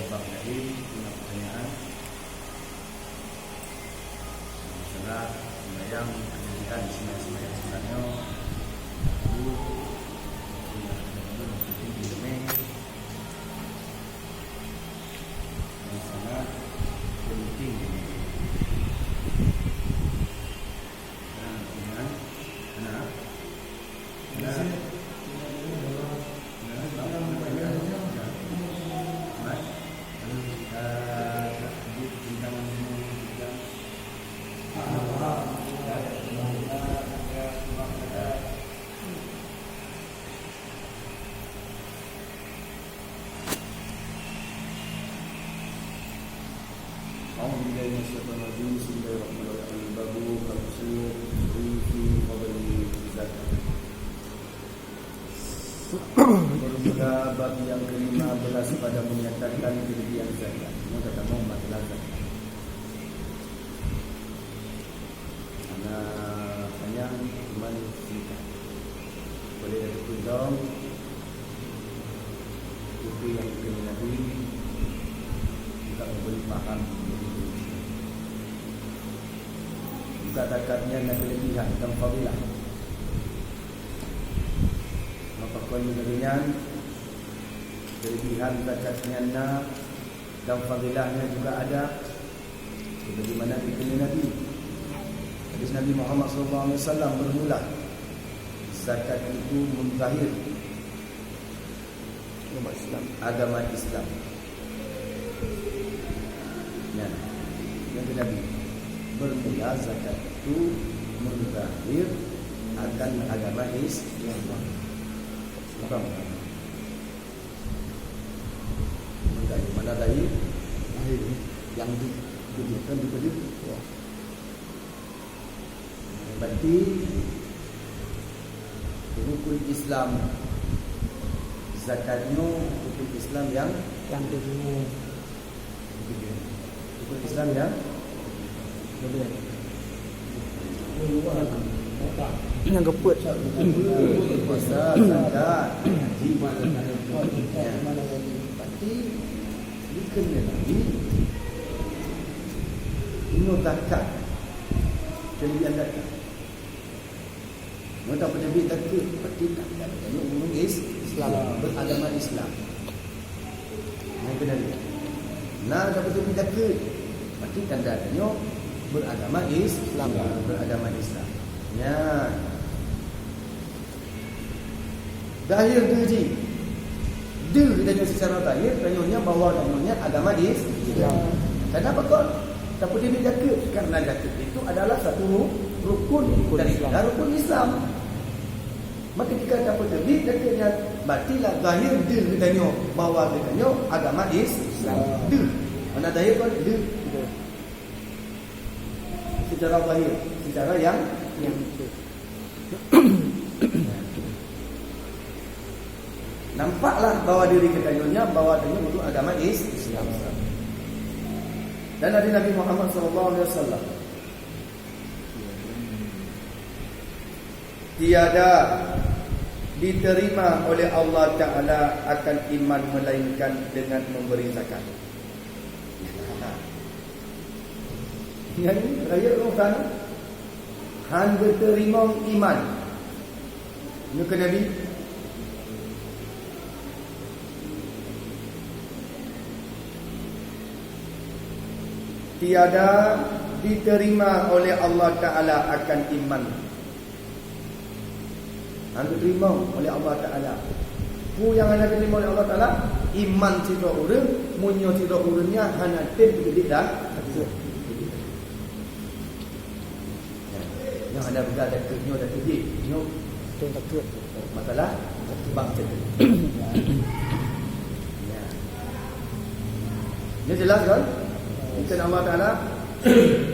jawab dari pertanyaan masalah sembahyang pendidikan sembahyang sebenarnya itu masalah penting Bermula bab yang ke-15 pada menyatakan kelebihan zakat. Ini kata Muhammad zakat. Karena banyak iman singkat. Boleh ada kudang itu yang kena Nabi kita boleh faham. Kita zakatnya nak kelebihan dan fadilah. Dengan kelebihan zakatnya dan fadilahnya juga ada bagaimana dikatakan Nabi. Hadis Nabi Muhammad SAW bermula zakat itu menzahir agama Islam. Ya, yang Nabi bermula zakat itu menzahir akan agama Islam. Bukan. Dari mana dari yang diberikan diberi. Berarti rukun Islam zakatnya rukun Islam yang dulu. Rukun Islam yang yang keput puasa, zakat, haji, berarti dikena Nabi ini zakat kelebihan zakat. Mereka pada bid zakat berarti tak ada umum Islam beragama Islam. Yang kena lihat. Nah dapat bid zakat berarti tanda-tandanya beragama Islam, beragama Islam. Ya. Zahir tu dia katanya secara zahir katanya bahawa namanya agama Islam. Kenapa kau tak boleh zakat? Karena zakat itu adalah satu rukun dari rukun Islam. Maka jika tak boleh zakatnya berartilah zahir dia katanya bahawa katanya agama Islam. Dia. Mana zahir kan dia. Secara zahir, secara yang nampaklah bahawa diri katanya bahawa dia itu agama Islam. Dan dari Nabi Muhammad SAW tiada diterima oleh Allah Ta'ala akan iman melainkan dengan memberi zakat. Yang raya orang han berterima iman. Ini ke Nabi. Tiada diterima oleh Allah Ta'ala akan iman. Han diterima oleh Allah Ta'ala. Ku yang anda diterima oleh Allah Ta'ala iman sira urang, munyo sira urangnya hanatin begitu dah. Yang anda berada kerja dan kerja nyo tu takut masalah bangsa tu. Ya. Ini jelas kan? Ikan Allah Ta'ala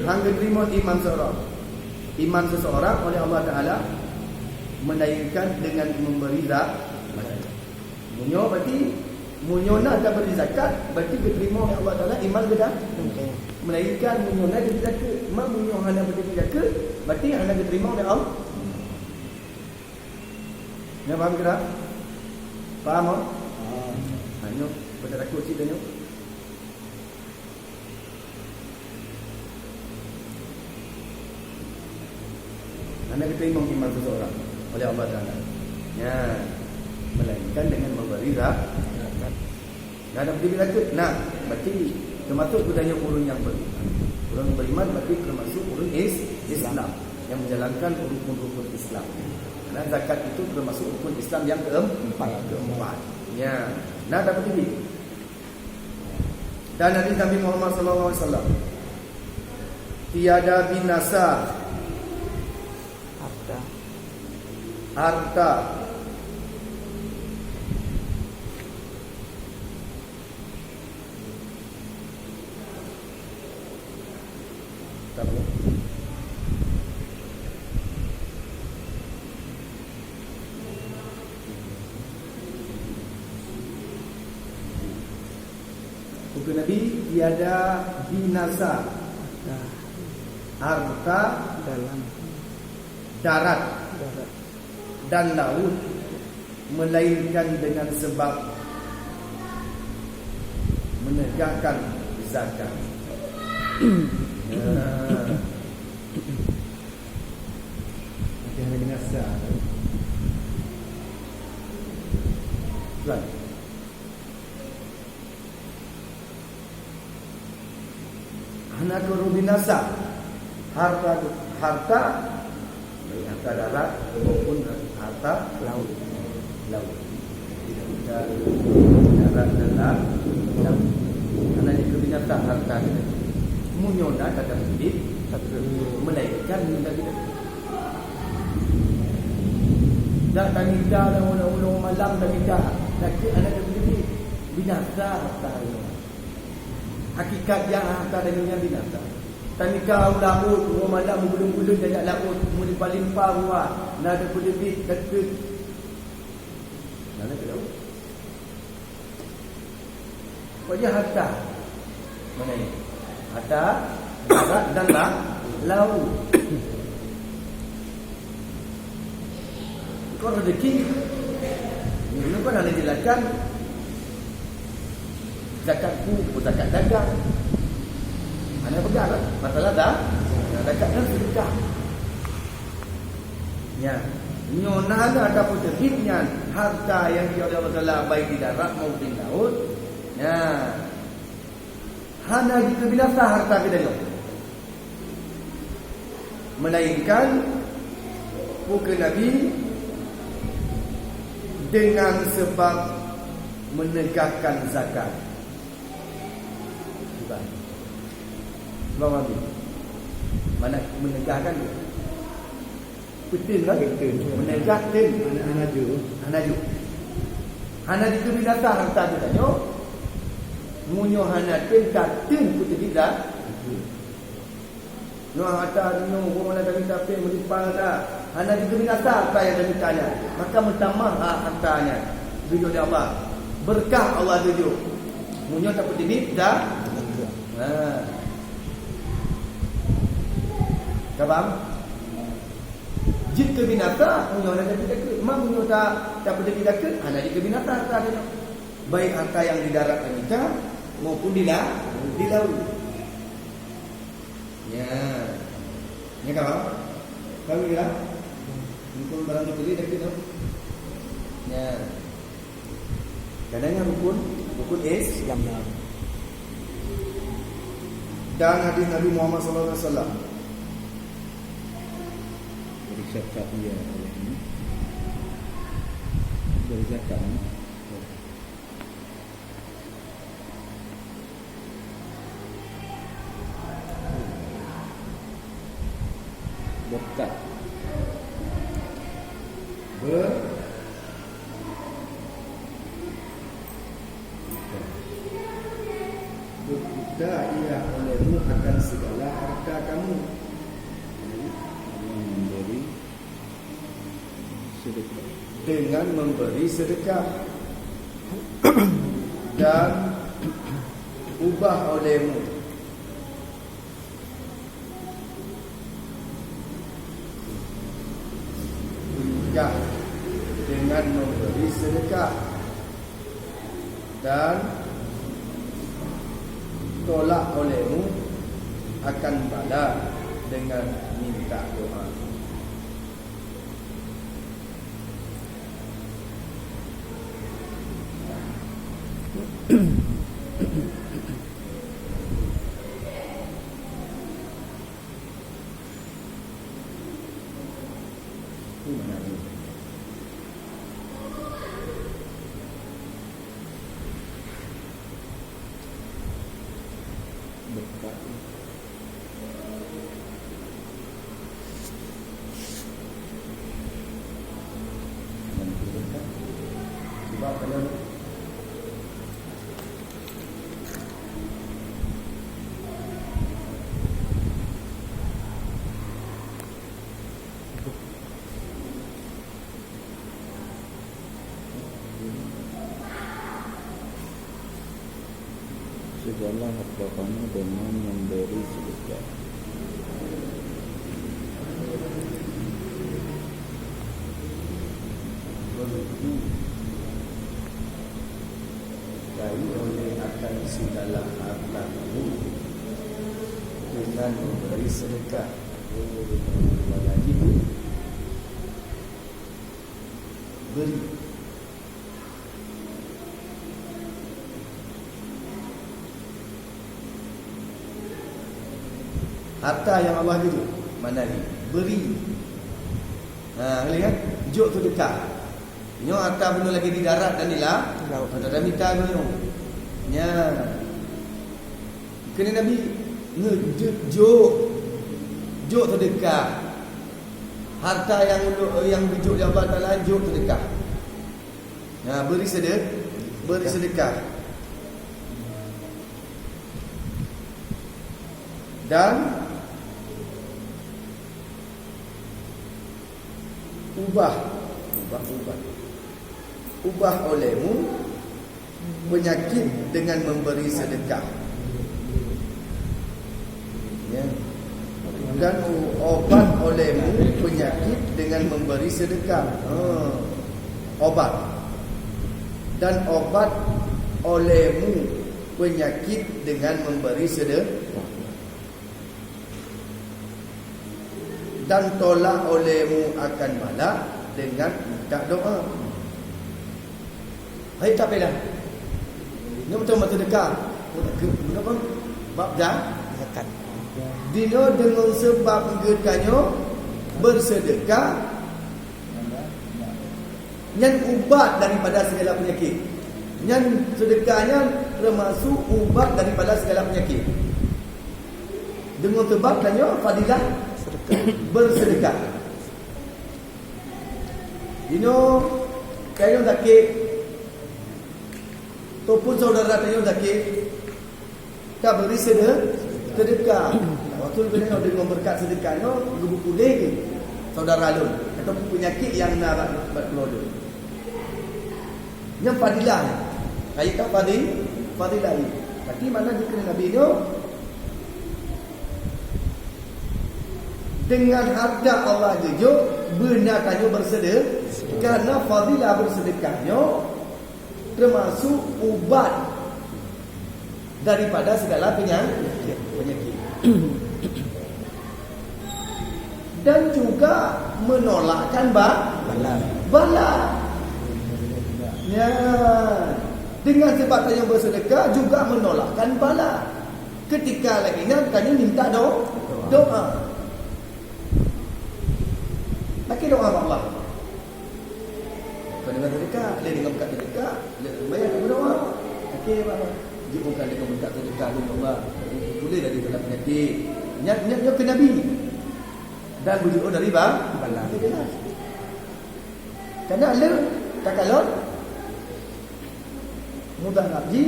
hang diterima iman seorang. Iman seseorang oleh Allah Ta'ala mendairkan dengan memberi zakat. Munyo berarti munyo nak tak beri zakat berarti diterima oleh Allah Ta'ala iman ke dah? Melainkan munyo nak beri zakat. Mak munyo hana beri zakat berarti hana diterima oleh Allah. Nak faham ke dah? Faham tak? Hanya pada takut cerita ni. diterima iman seseorang oleh Allah Taala. Ya, melainkan dengan memberi zakat. Nah, ada berdiri zakat. Nah, berarti termasuk budaya urun yang beriman. Urun beriman berarti termasuk urun Islam yang menjalankan rukun-rukun Islam. Karena zakat itu termasuk rukun Islam yang keempat. Ya. Nah, ada berdiri. Dan Nabi Muhammad SAW, tiada binasa harta Hukum Nabi tiada binasa harta dalam darat dan laut melainkan dengan sebab menegakkan zakat. Jangan binasa. Tuan. Anak guru binasa harta baik harta darat maupun harta laut. Darat dan laut. Karena itu binasa harta kita. Munyona kata sedih melainkan minta kita. Dah tanita dan ulang-ulang malam tanita. Laki anak kita binasa harta. Hakikat yang harta dan dunia binasa. Tanika laut, malam gulung-gulung dan laut, melimpah-limpah ruah, nada kudebit dekat. Mana ke laut? Pokoknya harta. Mana ini? Harta, darat dan laut. Kau rezeki. Ini kan ada jelaskan zakatku, zakat dagang. Anda pegang lah. Masalah dah. Zakat kan sedekah. Ya. Nyona ada putusnya harta yang dia oleh Allah Taala baik di darat maupun di laut. Ya. Hana jika binasa harta kita itu. Melainkan bukan Nabi dengan sebab menegakkan zakat. Bang Abi, mana menegakkan dia? Betul kan? Menegakkan Hanaju. Hanaju itu binasa harta kita nyo. Munyo hanatin katin putih kita. No harta no guna dari tapi melimpah dah. Hanaju itu binasa harta yang dari tanya. Maka mentamah hartanya. Video dia Allah. Berkah Allah video. Munyo tak putih dah. Faham? Jika binasa, munyo nak jadi dekat. Memang munyo tak boleh dekat. Hanya jika binasa harta dia. Baik harta yang di darat kita maupun di laut. Ya. Ni kawan. Kau ni lah. Rukun barang dibeli dekat tu. Ya. Kadang-kadang rukun Islam. Dan hadis Nabi Muhammad SAW. Zakat dia ini berzakat berkat berbuka ia olehmu akan segala harta kamu dengan memberi sedekah dan ubah olehmu juga dengan memberi sedekah dan tolak olehmu akan bala dengan minta doa. Ini mana ni? Dekat. Sebab kalau Segala harta kamu dengan memberi sedekah. begitu dari oleh akan segala harta kamu dengan memberi sedekah. Lagi beri. Harta yang Allah beri mana ni? Beri. Lihat, juk tu dekat. Nyo harta benda lagi di darat dan di laut. Ada minta nyo. Nya. Kena Nabi juk tu dekat. Harta yang dijuk di Allah Taala juk tu dekat. Beri sedekah. Dan ubah olehmu penyakit dengan memberi sedekah. Ya. Dan obat olehmu penyakit dengan memberi sedekah. Obat. Dan obat olehmu penyakit dengan memberi sedekah. Dan tolak olehmu akan bala dengan minta doa. Hai tak bela. Ini betul mata dekat. Kenapa? Bab dah Zakat. dino dengan sebab gekanyo bersedekah yang ubat daripada segala penyakit. Yang sedekahnya termasuk ubat daripada segala penyakit. Dengan sebab kanyo fadilah bersedekah. Dino kayo sakit ataupun saudara kayo sakit, tak beri sedekah. Waktu bila dengan berkat sedekahnya gubu pulih saudara lun ataupun penyakit yang nak berkeluar. Yang fadilah. Kayak tak fadilah ini. Tapi mana jika Nabi ni dengan harta Allah jujur benarkannya bersedekah, karena fadilah bersedekahnya termasuk ubat daripada segala penyakit. Dan juga menolakkan bala. Ya, dengan sebab yang bersedekah juga menolakkan bala. Ketika lagi kanya minta doa. Pakai doa Allah. Kalau dengan sedekah, dengan berkat sedekah, bayar berdoa. Okey, Pak. Dia bukan dengan berkat sedekah Allah. Boleh dari bala penyakit. Nyat ke Nabi. Dan berdoa dari bala. Karena Allah tak kalau mudah ngaji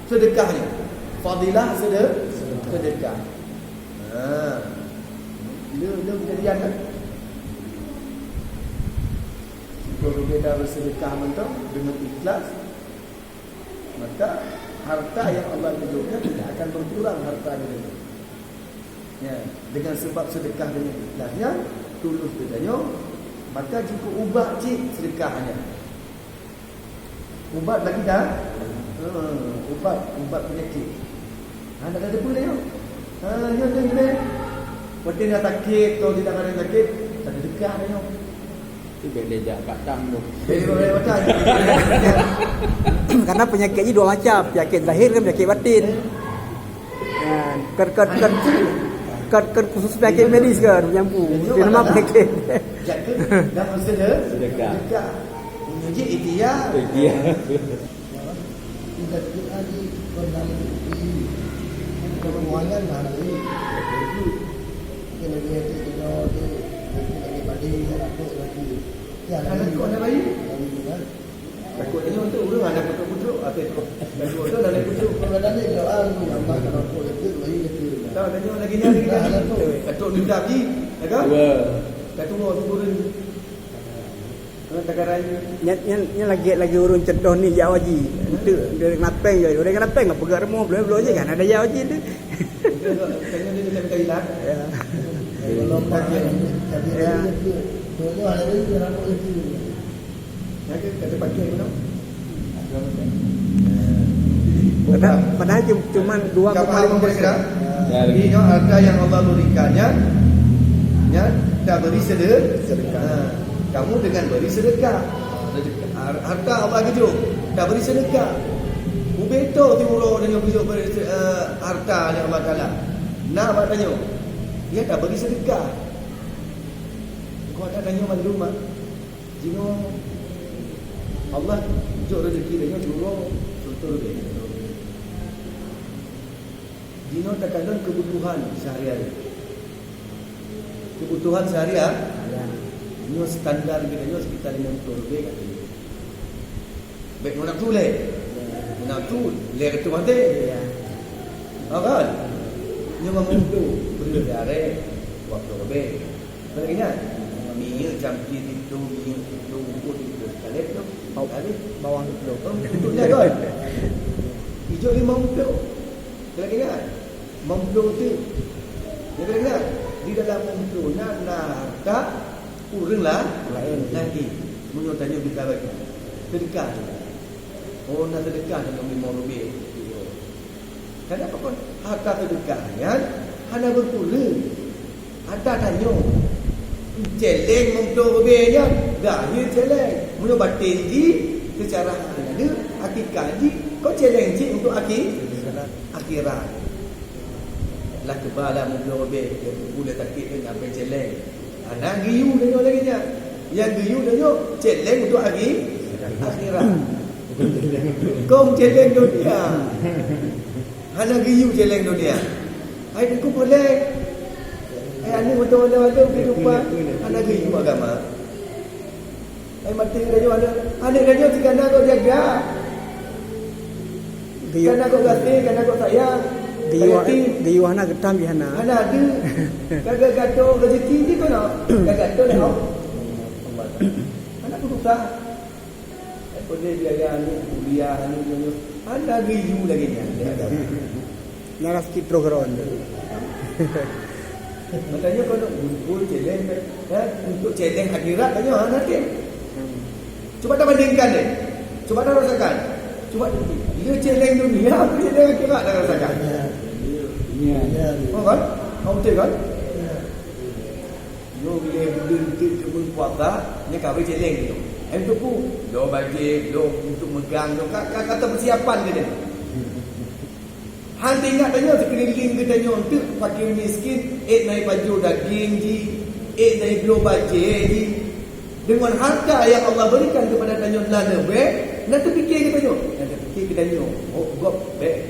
sedekahnya. Fadilah sedekah. Dia kejadian kan. Kalau kita bersedekah mentah dengan ikhlas, maka harta yang Allah tunjukkan tidak akan berkurang hartanya itu. Ya, dengan sebab sedekah dengan ikhlasnya, tulus bedanya, maka jika ubah sedekahnya. Ubat bagi dah. Ubat penyakit. Tak ada apa dia. Dia. Waktu dia sakit atau tidak ada sakit, tak ada dekah dia. Itu beda batang tu. Jadi boleh macam Karena penyakitnya dua macam, penyakit zahir dan penyakit batin. Kan khusus penyakit medis kan menyampu. Dia nama penyakit. jaga dan sedekah. Menguji ikhtiar. Dia. Kita lagi pernah di kemuangan hari itu kena dia itu lagi badi aku lagi ya Anak kau nak bayi? kan Takutnya untuk urang anak putu-putu apa itu? Takut tu anak putu. kalau ada doa tu Allah kalau aku itu lagi itu Tahu tanya lagi ni lagi. Katuk minta pergi, ya kan? Dua. Katuk mau turun. Kalau takaran Nya lagi urun cedoh ni jauh haji. Itu dia kenapeng je. Dia kenapeng apa pegang remah belum je kan ada jauh haji tu. tanya dia minta hilang. Ya. kalau pakai tapi itu tu ada itu aku itu Ya ke kata pakai tu. Padahal cuma 2,5%. Jadi harta yang Allah berikannya ya dah beri sedekah. Kamu dengan beri sedekah. Harta Allah keju, dah beri sedekah. Ubeto timuro dengan bujuk beri harta yang Allah Taala. Nak apa tanya? Dia dah beri sedekah. Kau ada tanya mana rumah? Jino Allah bujuk rezeki dia juro betul dia. Dino terkadang kebutuhan sehari-hari. Kebutuhan sehari-hari. Dino standar kita ni sekitar 50 lebih katanya. Baik nak tu le. Nak tu le tu mate. Ya. Kan? Dia mampu beri dari waktu lebih. Kalau ingat minyak campur itu ukur itu kali tu. Kali Bawang tu. untuknya kan. Hijau 50. Kalau ingat mampu tu. Dia kata ingat di dalam mampu nak harta uranglah Lain. lagi. Menurut tanya kita bagi. Sedekah. Oh nak sedekah dengan 5 lebih. Kenapa pun harta sedekahnya hanya berpula. Ada tanya. Celeng mampu lebihnya. Dahil celeng. Menurut batin di secara ada hakikat di kau celeng je untuk akhirat. Lah kebala mula lebih boleh takik dengan apa celeng. Anak giyu dia lagi nya. Yang giyu dia celeng untuk akhirat. Kau celeng dunia. Anak giyu celeng dunia. Ai aku boleh. Anu betul-betul kehidupan anak giyu agama. Ai mati dia ada. Anak dia sekadar kau jaga. Karena kau kasih, karena kau sayang. Di wana getam di hana. Mana ada kagak gato rezeki ni kau nak. Kagak gato dah. Anak tu susah. Apa dia biaya ni, kuliah ni. Ada giyu lagi ni. Naras kitro geron. Makanya kau nak bumbul celeng untuk celeng akhirat tanya nanti. Cuba dah bandingkan ni. Cuba dah rasakan. Cuba dia celeng dunia, apa celeng akhirat dah rasakan. Ya. Oh kan? Kau betul kan? Yo bila bentuk berpuasa, ni kau boleh celeng tu. Untuk ku, do bagi, do untuk megang, do kata persiapan dia. Han tengok tanya sekeliling kita tanya untuk fakir miskin, naik baju daging ji, naik belo baju ji. Dengan harta yang Allah berikan kepada tanya lana be, nak fikir kita tanya. Nak fikir kita tanya. Oh, gop be.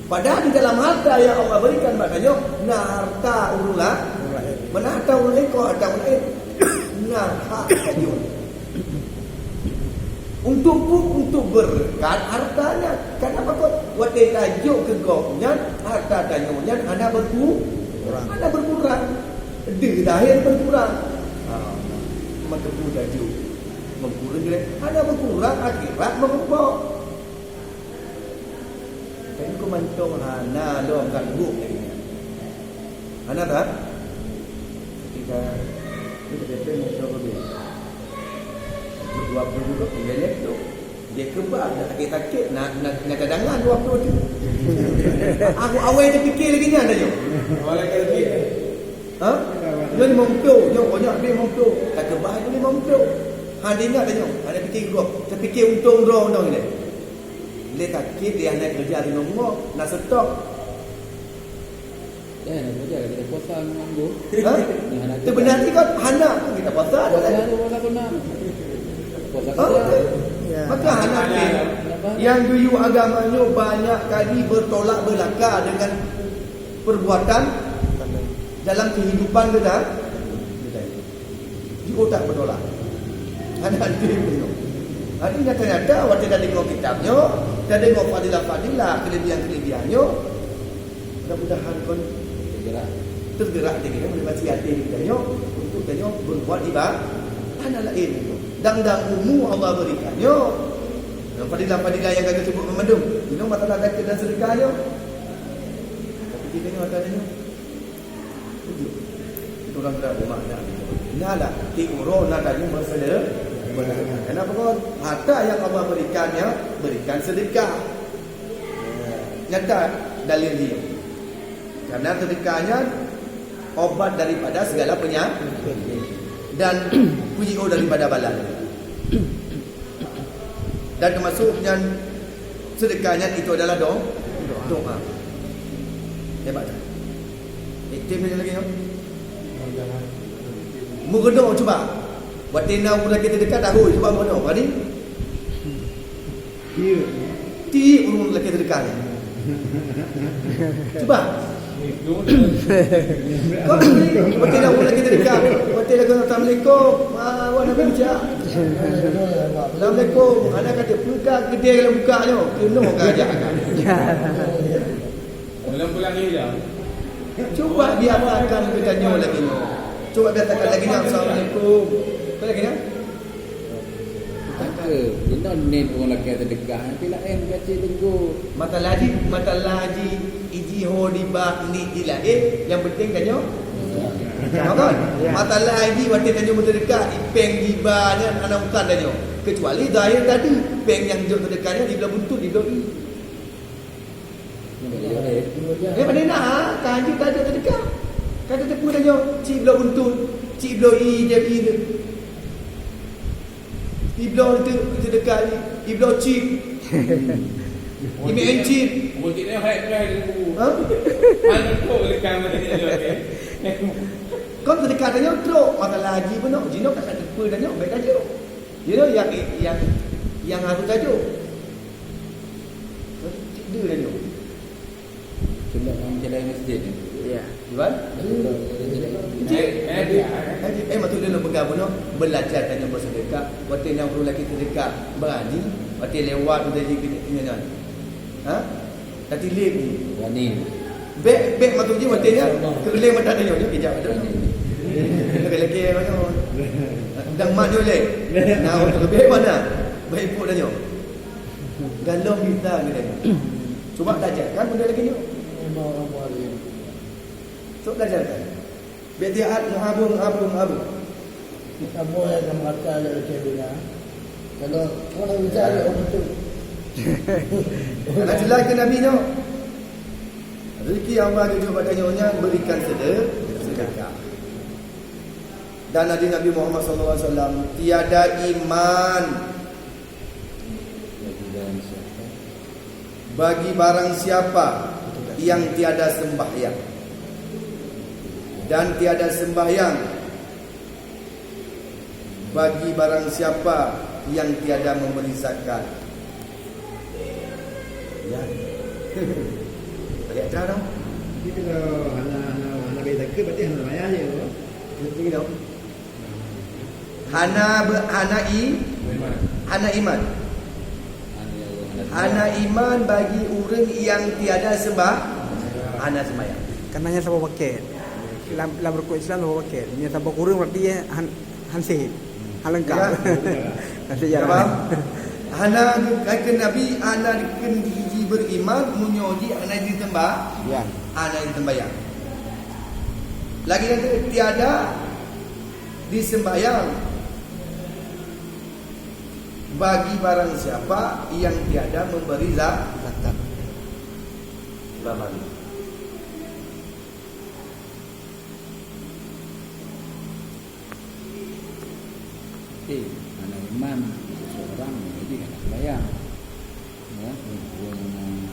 Padahal di dalam harta yang Allah berikan maknanya nah harta urulah. Mana harta urulah kau harta urulah. Nah harta untuk berkat hartanya. Kenapa kau buat dia tajuk ke gopnya harta tanyanya ada berkurang. Dia lahir berkurang. Maka tu tajuk berkurang dia ada berkurang akhirat mengembang. Kan kau mantong hana lo kan guk lagi. Hana tak? Ketika kita tengok macam dia. 20 juga pilih tu. Dia kebal nak sakit nak cadangan 20 tu. Aku awal dia fikir lagi ni ada je. Awal kali fikir. Ha? Yo 50, yo banyak dia 50. Tak kebah tu 50. Dia ingat tanya, ada fikir gua. Saya fikir untung draw undang ni. Dia takut dia nak kerja di nombor, nak stok. Nak kerja kita puasa minggu. Ha? Itu benar ni kan hana kita puasa ada kan? Puasa sunat. Puasa Oh, kerja. Ya. maka anak yang dulu agamanya banyak kali bertolak belakang dengan perbuatan dalam kehidupan kita. Juga tak bertolak. Anak dia Artinya ternyata waktu dah dengar kitabnya, dah dengar fadilah-fadilah, kelebihan-kelebihannya, mudah-mudahan kon tergerak dia menikmati hati kita untuk tanya berbuat ibadah tanah lain itu. Dang-dang umum Allah berikannya. Dan fadilah-fadilah yang kata sebut memendung. Ini masalah zakat dan sedekahnya. Tapi kita ni matanya. Itu orang tak bermakna. Nalah tiurun nak tanya masalah. Kenapa kau harta yang Allah berikannya berikan sedekah. Nyata dalil dia. Karena sedekahnya obat daripada segala penyakit dan pujian daripada bala. Dan termasuknya sedekahnya itu adalah doa. Hebat tak? Tim ni lagi ya. Mugodo coba. Watina ulah kita dekat tahu coba mono. Berani? Ti ulun lagi dekat. Coba. Kau beli, watina ulah kita dekat. Watina kau assalamualaikum. Awak nak bincang. Assalamualaikum. Ada kata buka gede kalau bukanya. Kena kau ajak. Bulan-bulan ni je. Cuba biarkan kita nyo lagi. Cuba biarkan lagi assalamualaikum. Kau lagi ni? Tak ke? Dia net orang lelaki terdekat. Nanti lah gaji tunggu. Mata laji iji ho di ba ni ila yang penting kan nyo. Kan? Mata laji waktu kan nyo terdekat ipeng di ba nya anak bukan dah nyo. Kecuali zahir tadi peng yang jauh terdekatnya di belah buntut di belah i. Pada nak kaji tadi terdekat. Kata tepu dah nyo cik belah buntut, cik belah i dia i dia. Iblau itu dekat ni. Iblau chip. Ini encik. Mungkin dia hai dulu. Ha? Mana kau lekang macam ni okey. Kau terdekat tanya teruk. Maka lagi pun nak. Jino kat tepu tanya. Baik tajuk. You know yang aku tajuk. Dia tanya. Cuma orang jalan masjid ni. Ya. Iwan? Maksud dia nak pegang pun belajar tanya bersedekah. Waktu yang perlu lagi terdekat berani. Waktu lewat tu dari kena. Ha? Tadi lep ni. Berani. Bek maksudnya waktu dia keleng mata tanya dia kejap ada. Lelaki macam dang mat dia leh. Nah, untuk lebih mana? Baik pun tanya. Galom kita ni tanya. Cuba belajarkan benda lagi ni. Orang boleh. Cuba belajarkan. Biar dia muhabung. Kita boleh nak makan ada cerita. Kalau orang bicara orang tu. Nak jelaskan Nabi ni. Rezeki Allah juga pada nyonya berikan sedekah. Dan Nabi Muhammad SAW tiada iman bagi barang siapa yang tiada sembahyang dan tiada sembahyang bagi barang siapa yang tiada memberi zakat. Ya. Boleh ajar dong. Jadi kalau hana bagi zakat berarti hana bayar je. Betul dong. Hana iman. Hana iman bagi orang yang tiada hana sembahyang. Karenanya sabah paket. Dalam rukun Islam sabah paket. Ini sabah kurang berarti ya hansih. Halengkap. Nanti Ya, jangan. faham? Hana kata Nabi ana dikendiji beriman munyoji ana disembah. Ya. Ana disembahyang. Lagi nanti tiada disembahyang bagi barang siapa yang tiada memberi zakat. Bagaimana? berarti anak iman seseorang jadi anak bayang. Ya,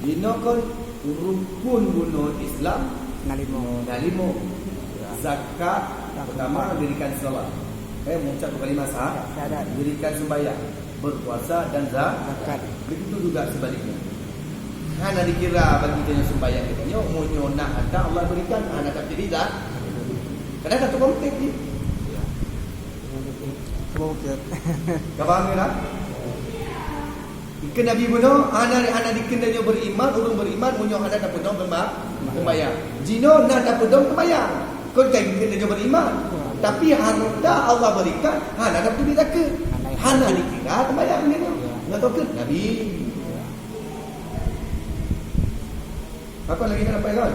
Dino kon rukun gunung Islam Nalimo. lima. Zakat pertama dirikan salat. Mengucap kalimah syahadat, dirikan sembahyang, berpuasa dan zakat. Begitu juga sebaliknya. Hana dikira bagi kita yang sembahyang kita nyo munyo nak ada Allah berikan, hana tak tidak. Kadang satu kontek ni. Okey. Kau faham tak? Ikan Nabi bunuh, hana dikenanya beriman, orang beriman munyo hana tak pedong sembahyang. Jino nak tak pedong sembahyang. Kau kan dikenanya beriman. Tapi harta Allah berikan, hana tak peduli zakat. Hana dikira sembahyang ni. Nak tahu ke Nabi? Apa lagi nak dapat kan?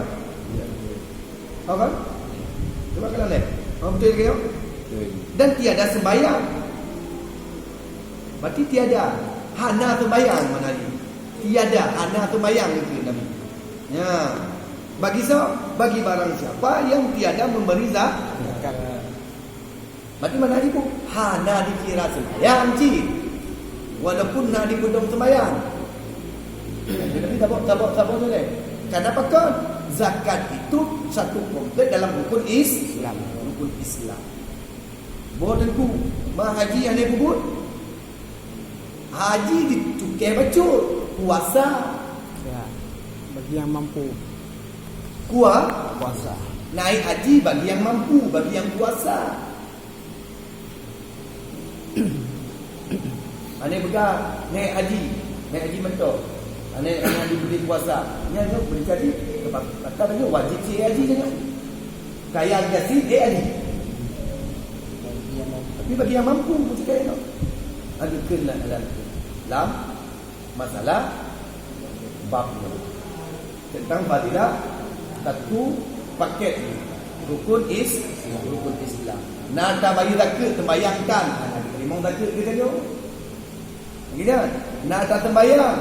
Apa? Cuba kalau leh. Betul ke? Dan tiada sembahyang. Berarti tiada hana sembahyang mana ni? Tiada hana sembahyang itu Nabi. Ya. Bagi siapa? Bagi barang siapa yang tiada memberi zakat. Berarti mana ni pun hana dikira sembahyang cik. Walaupun nak dipedong sembahyang. Tapi tak boleh leh. Kenapa kan? Zakat itu satu komplit dalam rukun Islam. Rukun Islam. Boleh tentu. Haji yang dia kubur. Haji ditukai bacul. Puasa. Ya. Bagi yang mampu. Puasa. Naik haji bagi yang mampu, bagi yang puasa. Ane begar naik haji mentok. Ane diberi puasa. Nya no beri haji. Kata wajib si haji je. Kaya gasi dia haji. Tapi bagi yang mampu mesti kaya no. Ada kena dalam masalah bab tentang fadilah satu paket rukun Islam. Nak tak bagi zakat terbayangkan. Memang zakat kita tu. Gila. Nak tak terbayang.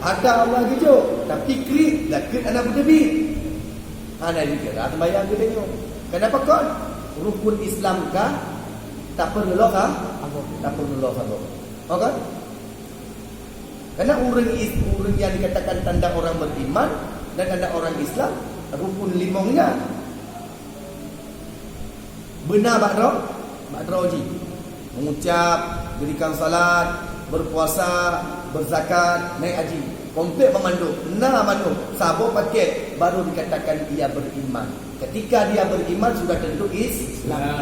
Ada Allah kejut. Tapi klik zakat anak berdebit. Ada dikira terbayang kita tu. Kenapa kan? Rukun Islam kah? Tak perlu kah? Tak perlu kah? Okey? Karena orang yang dikatakan tanda orang beriman dan tanda orang Islam rukun limongnya benar bakro ji mengucap, dirikan salat, berpuasa, berzakat, naik haji, komplit memandu, mandu, sabo paket baru dikatakan dia beriman. Ketika dia beriman sudah tentu Islam.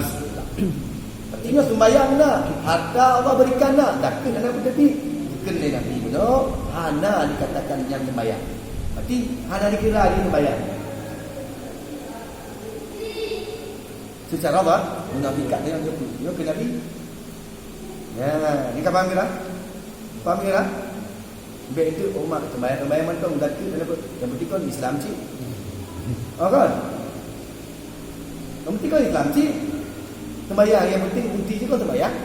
Artinya sembahyang nak, harta Allah berikan nak, zakat anak berdebit. Kena Nabi benar, hana dikatakan yang sembahyang. Berarti hana dikira dia sembahyang. Secara apa? Munafikat dia yang dia ke Nabi. Ya, ni kau faham ke tak? Faham ke tak? Baik itu umat sembahyang mantong zakat yang penting kan Islam cik. Kan? Yang penting kan Islam cik. Sembahyang yang penting bukti je kau sembahyang.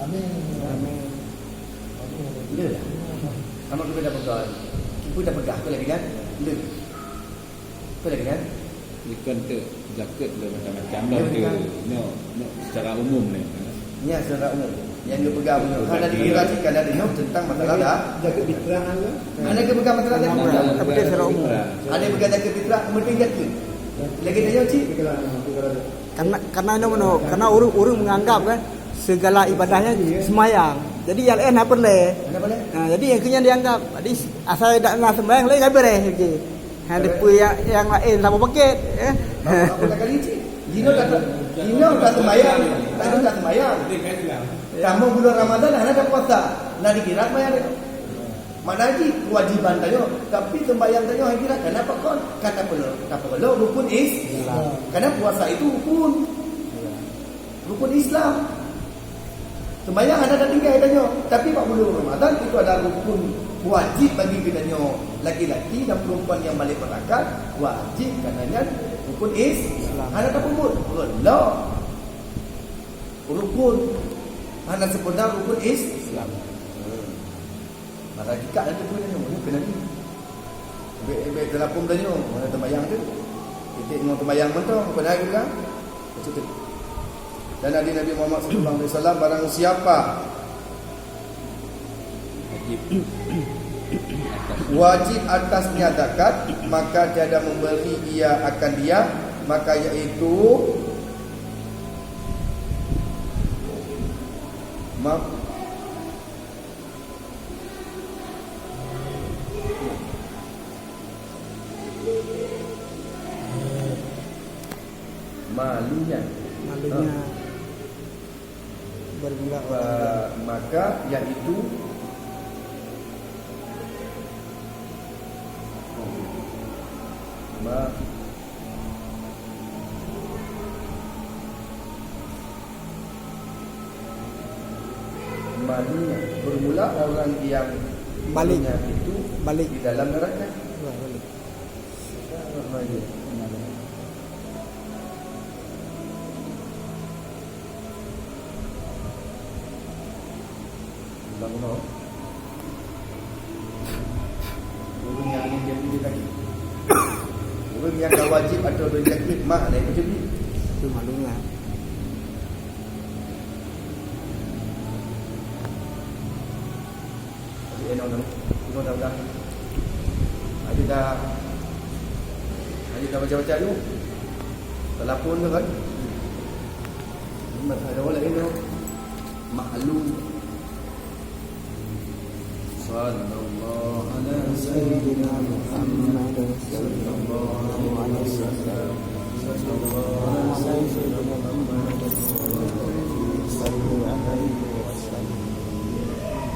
Amin. Ya lah. Sama kita dah pegang. Kita dah pegang tu lagi kan? Le. Tu lagi kan? Ikan tu zakat le macam-macam dah tu. No, secara umum ni. Ya, secara umum. Yang dia pegang punya. Ada dikirakan ada no tentang masalah dah. Zakat fitrah ke? Ada ke pegang masalah dah? Tapi dia secara umum. Ada pegang zakat fitrah penting zakat. Lagi tanya cik. Karena karena orang menganggap kan segala ibadahnya semayang. Jadi yang lain apa boleh? Mana boleh? Jadi yang kenyang dianggap. Jadi asal tak nak sembahyang lain apa boleh? Okey. Depa yang lain sama paket. Apa kali cik? Dino tak sembahyang. Tak sembahyang. Kamu bulan Ramadan ada puasa. Nak dikira sembahyang dia. Mana lagi kewajiban tanya. Tapi sembahyang tanya yang kira kenapa kon? Kata perlu rukun Islam. Karena puasa itu rukun Islam. Sembahyang ada dah tinggal tanya. Tapi 40 Ramadan itu ada rukun wajib bagi kita laki-laki dan perempuan yang balik berangkat wajib karenanya rukun Islam. Ada tak pun? Allah. Rukun ada sebenar rukun Islam. Maka jika ada tu punya kena ni. Baik telapun tanya mana sembahyang tu. Titik dengan sembahyang mentong apa naik bilang? Cukup. Dan Nabi Muhammad sallallahu alaihi wasallam barang siapa wajib atasnya zakat, maka tiada memberi ia akan dia, maka iaitu malunya bermula maka iaitu malunya bermula orang yang Baliknya itu balik. di dalam neraka. Balik. Bangun. Urung yang ini dia pilih lagi. Urung yang dah wajib atau yang hikmah lah itu jadi. Itu malunya. Jadi tengok dah. Ada dah baca-baca dulu. Telefon tu kan. Ada orang lain tu. Maklum. Sallallahu alaihi Sayyidina Muhammad sallallahu alaihi wasallam. Sallallahu alaihi wasallam.